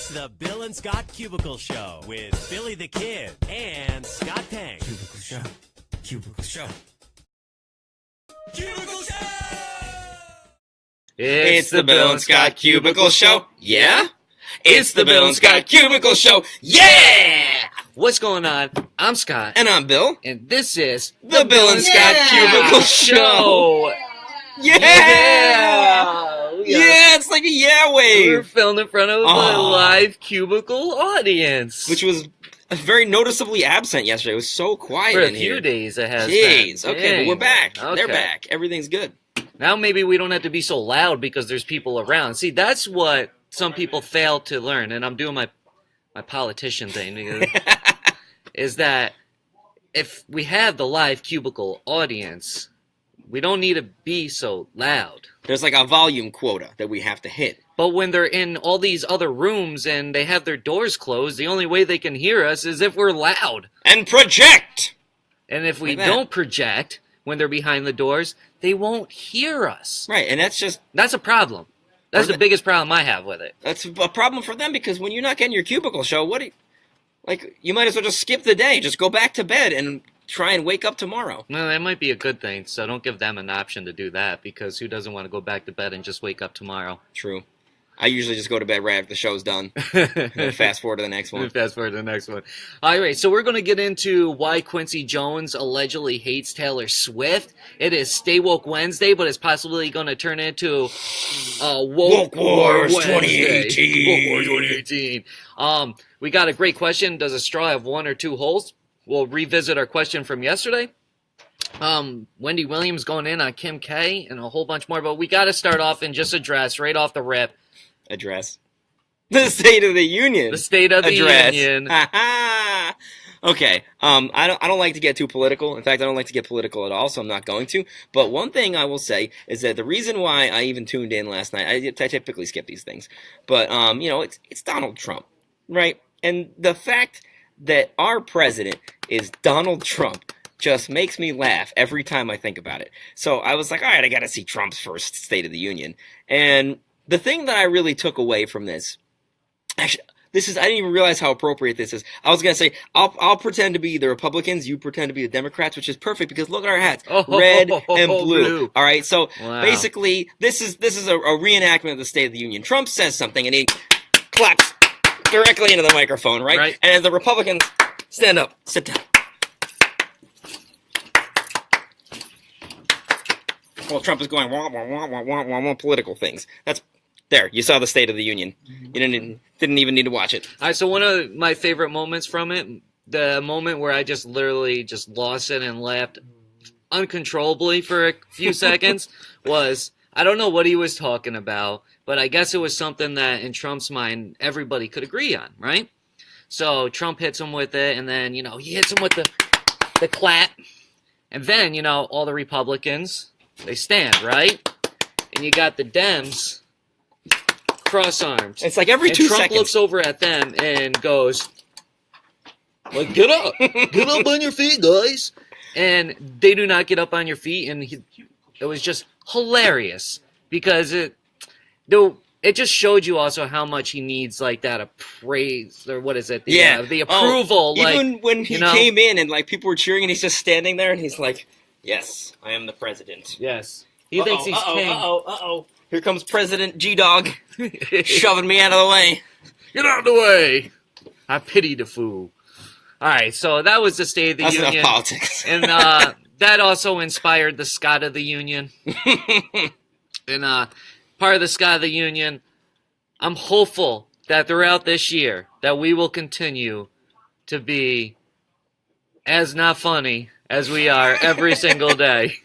It's the Bill and Scott Cubicle Show with Billy the Kid and Scott Tang. Cubicle Show. Cubicle Show. Cubicle Show! It's the Bill and Scott Cubicle Show. Yeah? It's the Bill and Scott Cubicle Show. Yeah! What's going on? I'm Scott. And I'm Bill. And this is The Bill and Scott Cubicle Show. Yeah! Yeah, it's like a yeah wave. We're filmed in front of a live cubicle audience. Which was very noticeably absent yesterday. It was so quiet for a in few here. days it has Jeez, been. okay, but we're back. Okay. They're back. Everything's good. Now maybe we don't have to be so loud because there's people around. See, that's what some people fail to learn, and I'm doing my politician thing, is that if we have the live cubicle audience, we don't need to be so loud. There's like a volume quota that we have to hit. But when they're in all these other rooms and they have their doors closed, the only way they can hear us is if we're loud. And project! And if we Like that. don't project when they're behind the doors, they won't hear us. Right, and that's a problem. That's the biggest problem I have with it. That's a problem for them because when you're not getting your cubicle show, you might as well just skip the day. Just go back to bed and try and wake up tomorrow. No, that might be a good thing, so don't give them an option to do that, because who doesn't want to go back to bed and just wake up tomorrow? True. I usually just go to bed right after the show's done. And then fast forward to the next one. Fast forward to the next one. All right, so we're going to get into why Quincy Jones allegedly hates Taylor Swift. It is Stay Woke Wednesday, but it's possibly going to turn into Woke Wars Wednesday. 2018. Woke Wars 2018. We got a great question. Does a straw have one or two holes? We'll revisit our question from yesterday. Wendy Williams going in on Kim K and a whole bunch more, but we got to start off and just address right off the rip. Address. The State of the Union. The State of the Address. Union. Okay. I don't like to get too political. In fact, I don't like to get political at all, so I'm not going to. But one thing I will say is that the reason why I even tuned in last night, I typically skip these things, but it's Donald Trump, right? And the fact that our president is Donald Trump just makes me laugh every time I think about it. So I was like, all right, I got to see Trump's first State of the Union. And the thing that I really took away from this, actually, I didn't even realize how appropriate this is. I was going to say, I'll pretend to be the Republicans, you pretend to be the Democrats, which is perfect because look at our hats. Red and blue. All right. So basically, this is a reenactment of the State of the Union. Trump says something and he claps directly into the microphone, right? And as the Republicans stand up, sit down. Well, Trump is going wah, wah, wah, wah, wah, wah, wah, political things. There, you saw the State of the Union. You didn't even need to watch it. All right, so one of my favorite moments from it, the moment where I just literally just lost it and laughed uncontrollably for a few seconds, was, I don't know what he was talking about, but I guess it was something that in Trump's mind everybody could agree on, right? So Trump hits him with it, and then, he hits him with the clap, and then, all the Republicans, they stand, right? And you got the Dems cross-armed. It's like every 2 Trump seconds. looks over at them and goes, like, get up. Get up on your feet, guys. And they do not get up on your feet, and it was just hilarious because it just showed you also how much he needs, like, that appraise, or what is it? The approval. Even when he came in and, like, people were cheering and he's just standing there and he's like, yes, I am the president. Yes. He thinks he's king. Here comes President G-Dog shoving me out of the way. Get out of the way. I pity the fool. All right, so that was the State of the Union. That's enough politics. And that also inspired the Scott of the Union. And part of the Scott of the Union, I'm hopeful that throughout this year that we will continue to be as not funny as we are every single day.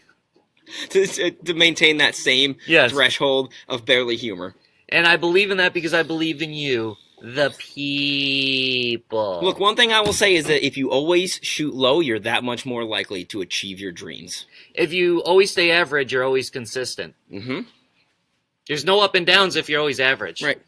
to maintain that same threshold of barely humor. And I believe in that because I believe in you, the people. Look, one thing I will say is that if you always shoot low, you're that much more likely to achieve your dreams. If you always stay average, you're always consistent. Mm-hmm. There's no up and downs if you're always average. Right.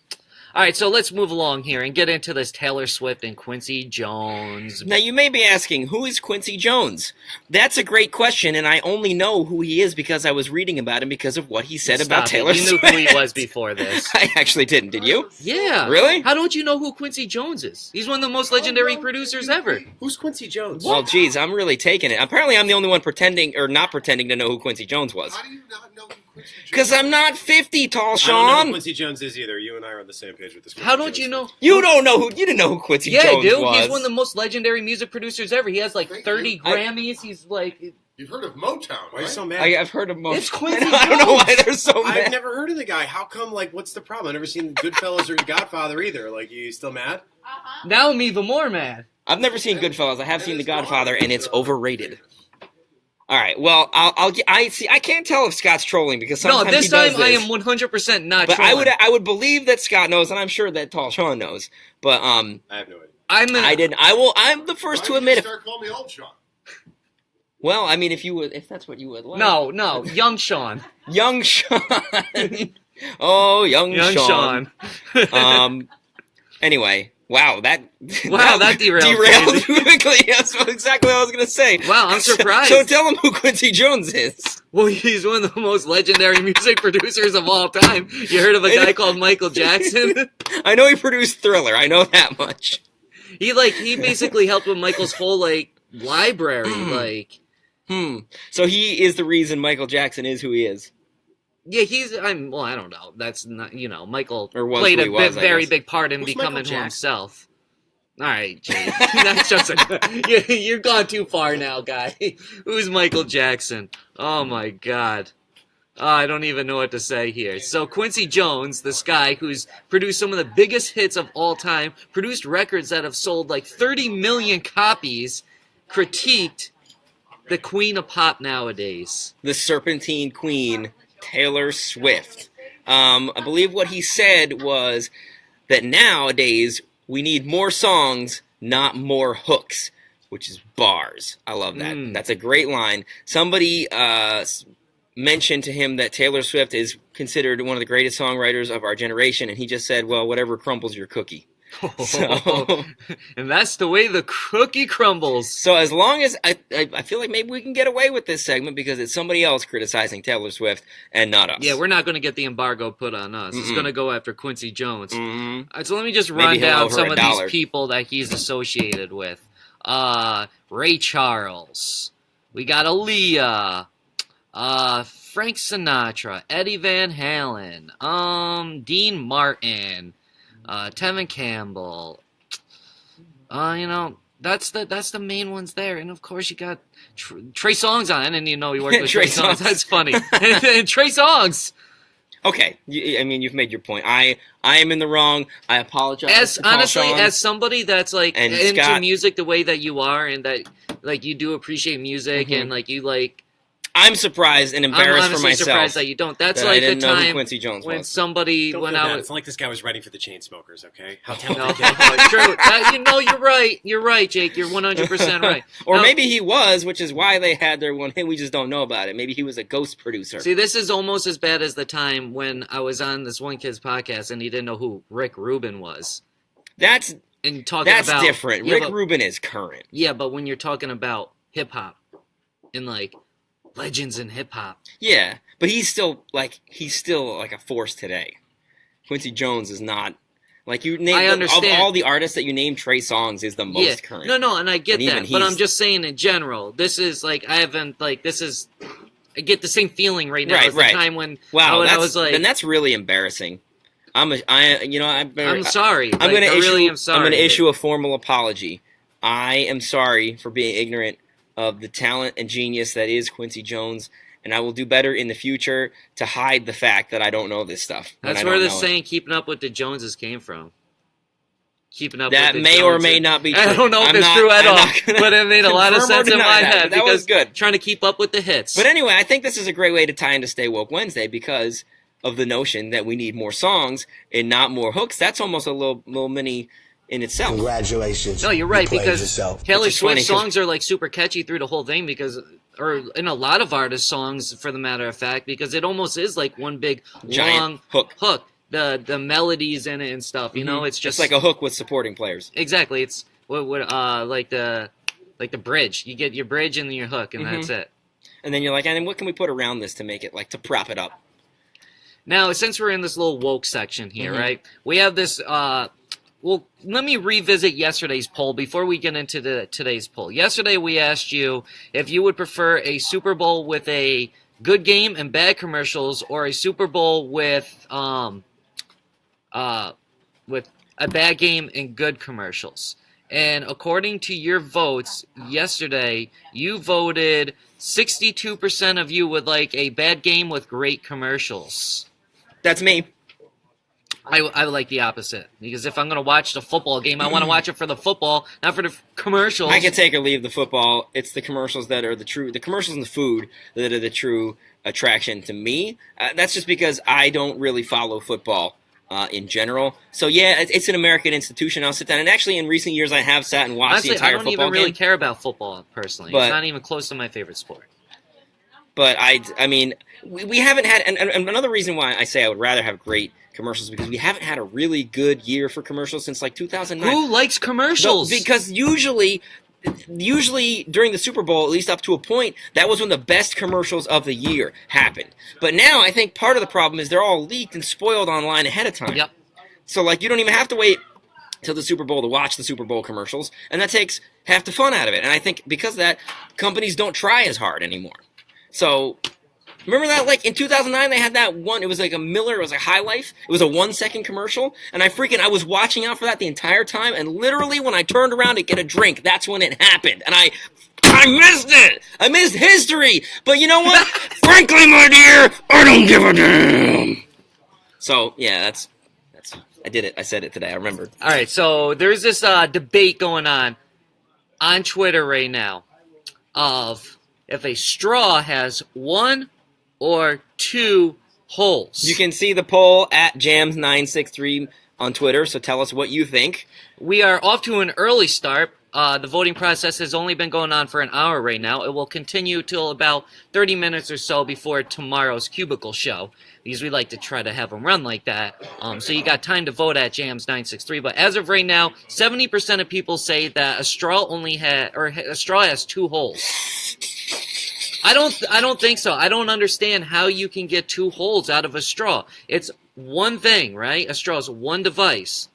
All right, so let's move along here and get into this Taylor Swift and Quincy Jones. Now, you may be asking, who is Quincy Jones? That's a great question, and I only know who he is because I was reading about him because of what he said about Taylor Swift. You knew who he was before this. I actually didn't. Did you? Yeah. Really? How don't you know who Quincy Jones is? He's one of the most legendary producers ever. Who's Quincy Jones? Well, geez, I'm really taking it. Apparently, I'm the only one pretending or not pretending to know who Quincy Jones was. How do you not know who Quincy Jones is? Because I'm not 50, tall I don't know Sean. who Quincy Jones is either. You and I are on the same page with this. How don't you know? You don't know who? You didn't know who Quincy Yeah, Jones dude. was. He's one of the most legendary music producers ever. He has like Thank 30 you. Grammys. He's like, You've heard of Motown, Why are you right? so mad? I've heard of most. It's Quincy I don't know why Jones. they're so I've mad. never heard of the guy. How come? Like, what's the problem? I've never seen Goodfellas or Godfather either. Like, you still mad? now I'm even more mad. I've never seen Goodfellas. I have seen The Godfather, and it's overrated. All right. Well, I see. I can't tell if Scott's trolling because No, sometimes this he does time I this. am 100% not But trolling. I would believe that Scott knows, and I'm sure that Tall Sean knows. But I have no idea. I didn't. I'm the first to Why admit did it. you start calling me Old Sean? Well, I mean, if that's what you would like. No, young Sean. Young Sean. Oh, young Sean. Anyway, wow, that derailed quickly. That's exactly what I was gonna say. Wow, I'm surprised. So tell him who Quincy Jones is. Well, he's one of the most legendary music producers of all time. You heard of a guy called Michael Jackson? I know he produced Thriller. I know that much. He basically helped with Michael's whole library. So he is the reason Michael Jackson is who he is. Yeah, I don't know. That's not, Michael Or was played who he was, I very guess. big part in Who's becoming Michael who Jackson? himself. All right, Jake. That's just you're gone too far now, guy. Who's Michael Jackson? Oh my God. I don't even know what to say here. So Quincy Jones, this guy who's produced some of the biggest hits of all time, produced records that have sold like 30 million copies, critiqued the queen of pop nowadays. The Serpentine Queen, Taylor Swift. I believe what he said was that nowadays we need more songs, not more hooks, which is bars. I love that. That's a great line. Somebody mentioned to him that Taylor Swift is considered one of the greatest songwriters of our generation, and he just said, well, whatever crumbles your cookie. So, And that's the way the cookie crumbles. so as long as I feel like maybe we can get away with this segment because it's somebody else criticizing Taylor Swift and not us. Yeah, we're not going to get the embargo put on us. It's going to go after Quincy Jones. Mhm. So let me just Maybe run he'll down owe her some of $1. these people that he's associated with. Ray Charles. We got Aaliyah. Frank Sinatra. Eddie Van Halen. Dean Martin. Tevin Campbell. That's the main ones there. And of course you got Trey Songz on. I didn't even know he worked with Trey Trey Songz. Songz. That's funny. and Trey Songz. Okay, I mean you've made your point. I am in the wrong. I apologize. to Paul Honestly, Sean. as somebody that's And into Scott. music the way that you are, and that you do appreciate music, and you I'm surprised and I'm embarrassed for honestly myself surprised that you don't. That's that I like the didn't know who time Quincy Jones when was. somebody Don't went feel bad. out. It's not like this guy was writing for the Chainsmokers, okay? How No, talented true. You're right. You're right, Jake. You're 100% right. Or Now, maybe he was, which is why they had their one hit. We just don't know about it. Maybe he was a ghost producer. see, this is almost as bad as the time when I was on this one kid's podcast and he didn't know who Rick Rubin was. That's And talking about different. Yeah, Rick but, Rubin is current. yeah, but when you're talking about hip hop and legends in hip hop. Yeah, but he's still like a force today. Quincy Jones is not like you name. I understand. Of all the artists that you name, Trey Songz is the most current. No, and I get And even that, but I'm he's- just saying in general. This is I get the same feeling right now Right, as the right. time when Wow, I was then that's really embarrassing. I'm sorry. I'm going to I issue. really am sorry. I'm going to issue a formal apology. I am sorry for being ignorant of the talent and genius that is Quincy Jones, and I will do better in the future to hide the fact that I don't know this stuff. when That's I where don't the know it. saying "keeping up with the Joneses" came from. Keeping up That with the may or Joneses. may not be true. I don't know if I'm it's not- true at I'm all, not gonna but it made a lot of confirm or sense in deny my that, head but that was because good. trying to keep up with the hits. But anyway, I think this is a great way to tie into Stay Woke Wednesday because of the notion that we need more songs and not more hooks. That's almost a little mini in itself. Congratulations. No, you're right, You played because yourself. Taylor Which is funny, Swift 'cause- songs are super catchy through the whole thing or in a lot of artists' songs, for the matter of fact, because it almost is like one big Giant long hook. the melodies in it and stuff. You know, it's just like a hook with supporting players. exactly. It's like the bridge. You get your bridge and then your hook, and that's it. And then you're like, and what can we put around this to make it like to prop it up? Now, since we're in this little woke section here, right? We have this. Well, let me revisit yesterday's poll before we get into today's poll. Yesterday, we asked you if you would prefer a Super Bowl with a good game and bad commercials, or a Super Bowl with a bad game and good commercials. And according to your votes yesterday, you voted 62% of you would like a bad game with great commercials. That's me. I would like the opposite, because if I'm going to watch the football game, I want to watch it for the football, not for the commercials. I can take or leave the football. It's the commercials that are the commercials and the food that are the true attraction to me. That's just because I don't really follow football in general. So yeah, it's an American institution. I'll sit down, and actually in recent years I have sat and watched Honestly, the entire I don't football even really game. care about football personally. But- it's not even close to my favorite sport. But I mean, we haven't had, and another reason why I say I would rather have great commercials, because we haven't had a really good year for commercials since like 2009. Who likes commercials? Because usually during the Super Bowl, at least up to a point, that was when the best commercials of the year happened. But now I think part of the problem is they're all leaked and spoiled online ahead of time. Yep. So like you don't even have to wait till the Super Bowl to watch the Super Bowl commercials, and that takes half the fun out of it. And I think because of that, companies don't try as hard anymore. So remember that, like in 2009, they had that one. It was like a Miller. It was like High Life. It was a 1-second commercial, and I was watching out for that the entire time. And literally, when I turned around to get a drink, that's when it happened, and I missed it. I missed history. But you know what? Frankly, my dear, I don't give a damn. So yeah, that's. I did it. I said it today. I remembered. All right, so there's this debate going on Twitter right now of if a straw has 1 or 2 holes. You can see the poll at Jams963 on Twitter, so tell us what you think. We are off to an early start. The voting process has only been going on for an hour right now. It will continue till about 30 minutes or so before tomorrow's Cubicle show, because we like to try to have them run like that. So you got time to vote at Jams963. But as of right now, 70% of people say that a straw has 2 holes. I don't think so. I don't understand how you can get 2 holes out of a straw. It's one thing, right? A straw is one device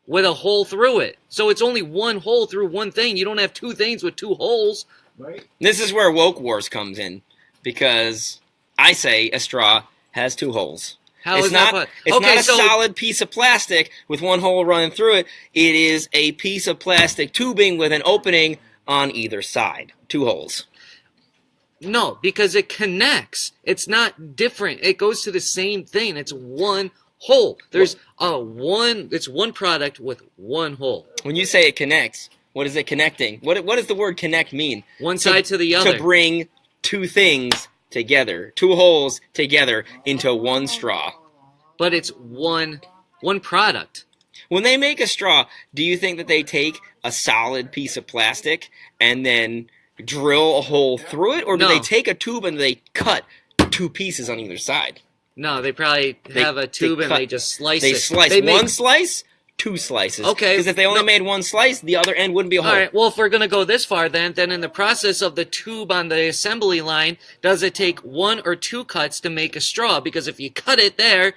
with a hole through it. So it's only one hole through one thing. You don't have 2 things with 2 holes. Right? This is where woke wars comes in, because I say a straw has 2 holes. How it's is not, that? It's not a solid piece of plastic with one hole running through it. It is a piece of plastic tubing with an opening on either side. 2 holes. No, because it connects. It's not different. It goes to the same thing. It's one hole. There's it's one product with one hole. When you say it connects, what is it connecting? What does the word connect mean? One side to the other. To bring 2 things together, 2 holes together into one straw. But it's one product. When they make a straw, do you think that they take a solid piece of plastic and then drill a hole through it? Or do No. they take a tube and they cut 2 pieces on either side? No, they probably have a tube and they just slice They it. slice They one make- slice, 2 slices. Okay, Because if they only no. made one slice, the other end wouldn't be a hole. All right, well, if we're going to go this far, then in the process of the tube on the assembly line, does it take 1 or 2 cuts to make a straw? Because if you cut it there,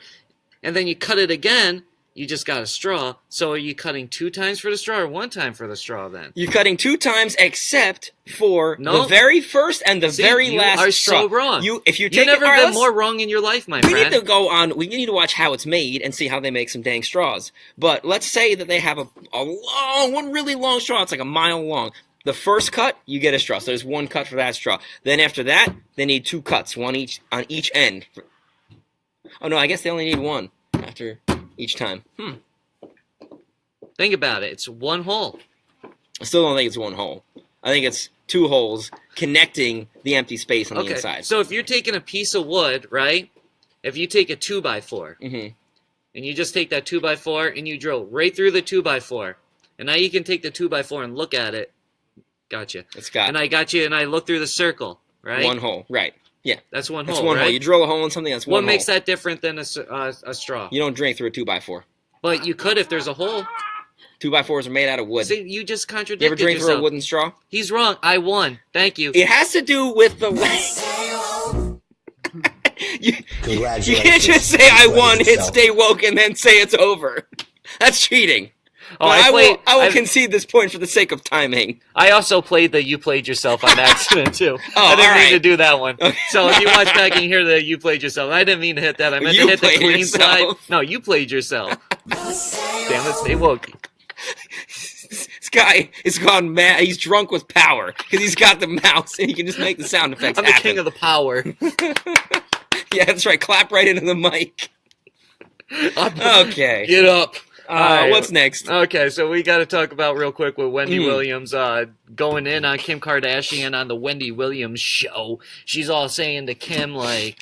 and then you cut it again, you just got a straw. So are you cutting 2 times for the straw or 1 time for the straw then? You're cutting 2 times, except for No. the very first and the See, very you last are straw. so wrong. If you You've take never it, all right, been let's- more wrong in your life, my We friend. need to go on. We need to watch how it's made and see how they make some dang straws. But let's say that they have one really long straw. It's like a mile long. The first cut, you get a straw. So there's 1 cut for that straw. Then after that, they need 2 cuts, 1 each on each end. Oh no, I guess they only need 1 after each time. Think about it. It's 1 hole. I still don't think it's 1 hole. I think it's 2 holes connecting the empty space on the Okay, inside. so if you're taking a piece of wood, right? If you take a 2x4, Mhm. and you just take that 2x4 and you drill right through the 2x4, and now you can take the 2x4 and look at it. Gotcha. It's got. And I got you, and I look through the circle. right? One hole, right? Yeah, That's one that's hole. one right? hole. You drill a hole in something. That's one What hole. makes that different than a straw? You don't drink through a 2x4. But you could if there's a hole. 2x4s are made out of wood. See, you just You contradicted ever drink yourself. through a wooden straw? He's wrong. I won. Thank you. It has to do with the you can't just say I won, hit stay woke, and then say it's over. That's cheating. Oh, But I will I've- concede this point for the sake of timing. I also played the "You Played Yourself" on accident too. Oh, I didn't all mean right. to do that one. Okay. So if you watch back and hear the "You Played Yourself," I didn't mean to hit that. I meant You to hit the played clean yourself. slide. No, you played yourself. Damn it, stay woke. This guy is gone mad. He's drunk with power because he's got the mouse and he can just make the sound effects I'm the happen. king of the power. Yeah, that's right. Clap right into the mic. Okay. Get up. All right. What's next? Okay, so we got to talk about real quick with Wendy Williams going in on Kim Kardashian on the Wendy Williams show. She's all saying to Kim, like,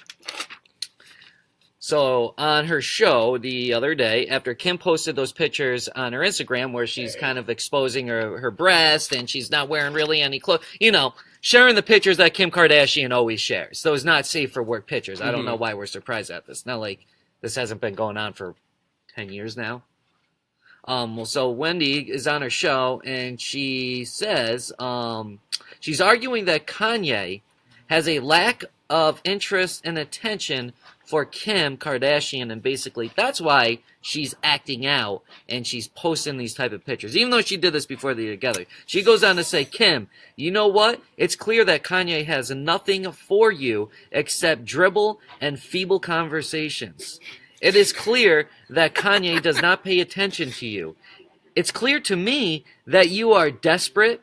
so on her show the other day, after Kim posted those pictures on her Instagram where she's kind of exposing her breast and she's not wearing really any clothes, you know, sharing the pictures that Kim Kardashian always shares. Those not safe for work pictures. I don't know why we're surprised at this. Not like this hasn't been going on for 10 years now. Well, so Wendy is on her show, and she says she's arguing that Kanye has a lack of interest and attention for Kim Kardashian, and basically that's why she's acting out and she's posting these type of pictures, even though she did this before they were together. She goes on to say, Kim, you know what? It's clear that Kanye has nothing for you except dribble and feeble conversations. It is clear that Kanye does not pay attention to you. It's clear to me that you are desperately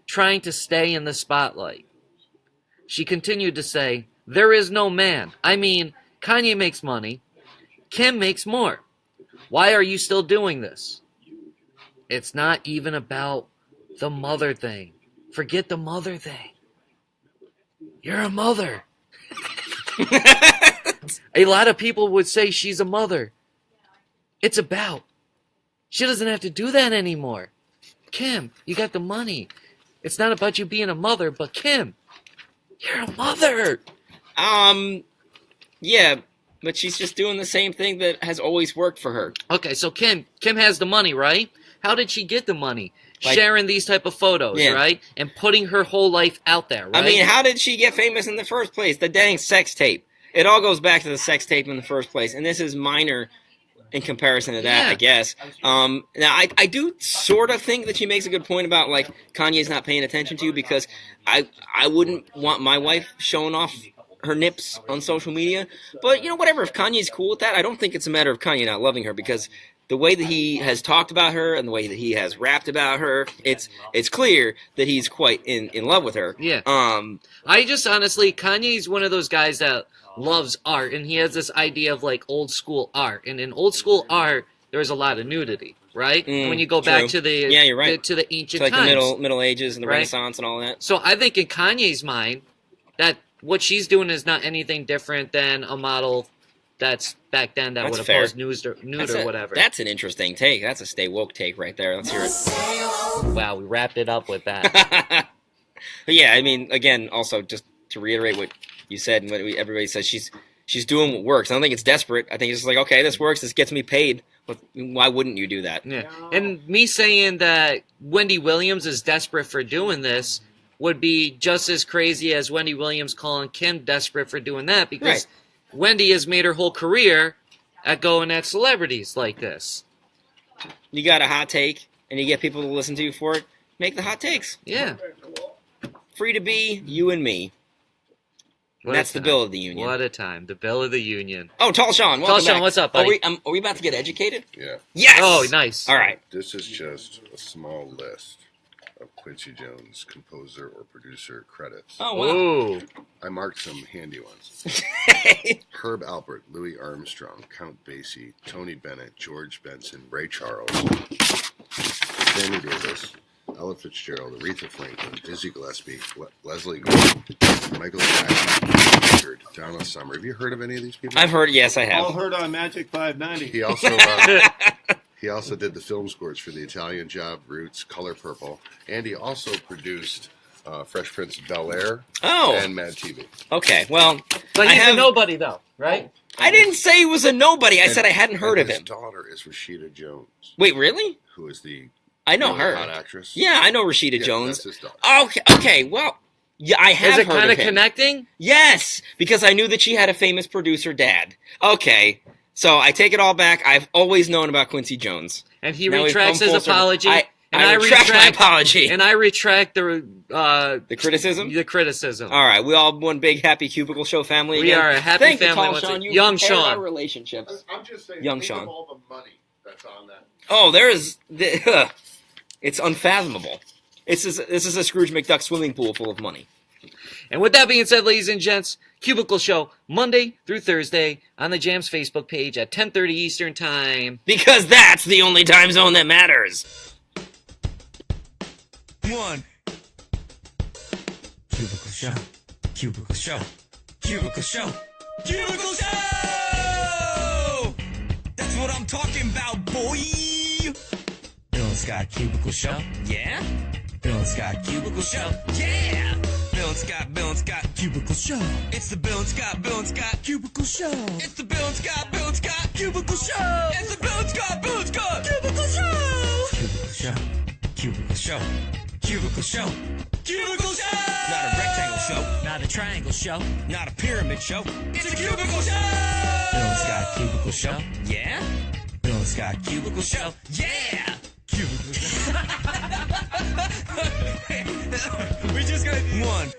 trying to stay in the spotlight. She continued to say, there is no man. I mean, Kanye makes money. Kim makes more. Why are you still doing this? It's not even about the mother thing. Forget the mother thing. You're a mother. A lot of people would say she's a mother. It's about. She doesn't have to do that anymore. Kim, you got the money. It's not about you being a mother, but Kim, you're a mother. Yeah, but she's just doing the same thing that has always worked for her. Okay, so Kim has the money, right? How did she get the money? Like- Sharing these type of photos, Yeah. right? And putting her whole life out there, right? I mean, how did she get famous in the first place? The dang sex tape. It all goes back to the sex tape in the first place, and this is minor in comparison to that, Yeah. I guess. Now, I do sort of think that she makes a good point about, like, Kanye's not paying attention to you, because I wouldn't want my wife showing off her nips on social media. But, you know, whatever, if Kanye's cool with that, I don't think it's a matter of Kanye not loving her, because the way that he has talked about her and the way that he has rapped about her, it's clear that he's quite in love with her. Yeah. I just honestly, Kanye's one of those guys that loves art, and he has this idea of like old school art. And in old school art, there's a lot of nudity, right? And when you go back true. to the Yeah, you're right. to the It's ancient like times, the Middle Ages and the Right. Renaissance and all that. So I think in Kanye's mind, that what she's doing is not anything different than a model that's back then that That's would have fair. posed nude or whatever. That's an interesting take. That's a stay woke take right there. Let's hear it. Wow, we wrapped it up with that. But yeah, I mean, again, also just to reiterate what you said and what everybody says, she's doing what works. I don't think it's desperate. I think it's just like, okay, this works. This gets me paid. But why wouldn't you do that? Yeah. And me saying that Wendy Williams is desperate for doing this would be just as crazy as Wendy Williams calling Kim desperate for doing that, because Right. Wendy has made her whole career at going at celebrities like this. You got a hot take and you get people to listen to you for it. Make the hot takes. Yeah. Free to be you and me. What And that's a the time. bill of the union. What a time. The bill of the union. Oh, Tall Sean. Welcome Tall Sean, back. what's up, buddy? Are we about to get educated? Yeah. Yes! Oh, nice. All right. This is just a small list of Quincy Jones composer or producer credits. Oh, wow. Ooh. I marked some handy ones. Herb Alpert, Louis Armstrong, Count Basie, Tony Bennett, George Benson, Ray Charles, Sammy Davis, Ella Fitzgerald, Aretha Franklin, Dizzy Gillespie, Leslie Gore, Michael Jackson, Richard, Donna Summer. Have you heard of any of these people? I've heard, yes, I All have. heard on Magic 590. He also did the film scores for The Italian Job, Roots, Color Purple, and he also produced Fresh Prince of Bel-Air, Oh, and Mad TV. okay. Well, But I he's have- a nobody, though, right? I didn't say he was a nobody. I And- said I hadn't heard of his him. daughter is Rashida Jones, Wait, really? who is the I know really her. hot actress. Yeah, I know Rashida Yeah, Jones. That's his daughter. Okay, okay. Well, yeah, I have Is it heard kind of of him. connecting? Yes, because I knew that she had a famous producer dad. Okay, so I take it all back. I've always known about Quincy Jones. And he Now we've retracts come his full circle. apology. I retract my apology. And I retract the criticism? The criticism. All right, we all one big happy Cubicle Show family. We again. are a happy Thank you, family Tall once Sean. again. You Young repaired Sean. our relationships. I'm just saying, Young think Sean. of all the money that's on that. Oh, it's unfathomable. This is a Scrooge McDuck swimming pool full of money. And with that being said, ladies and gents, Cubicle Show, Monday through Thursday on the Jams Facebook page at 10:30 Eastern Time. Because that's the only time zone that matters. One. Cubicle Show. Cubicle Show. Cubicle Show. Cubicle Show! That's what I'm talking about, boy! Bill and Scott Cubicle Show. Yeah? Bill and Scott Cubicle Show. Yeah! Bill and Scott Cubicle Show. It's the Bill and Scott Cubicle Show. It's the Bill and Scott Cubicle Show. It's the Bill and Scott Cubicle Show. Cubicle Show. Cubicle Show. Cubicle Show. Cubicle Show. Not a rectangle show. Not a triangle show. Not a pyramid show. It's a Cubicle Show. Bill and Scott Cubicle Show. Yeah? Bill and Scott Cubicle Show. Yeah! Cubicle Show. We just got 1.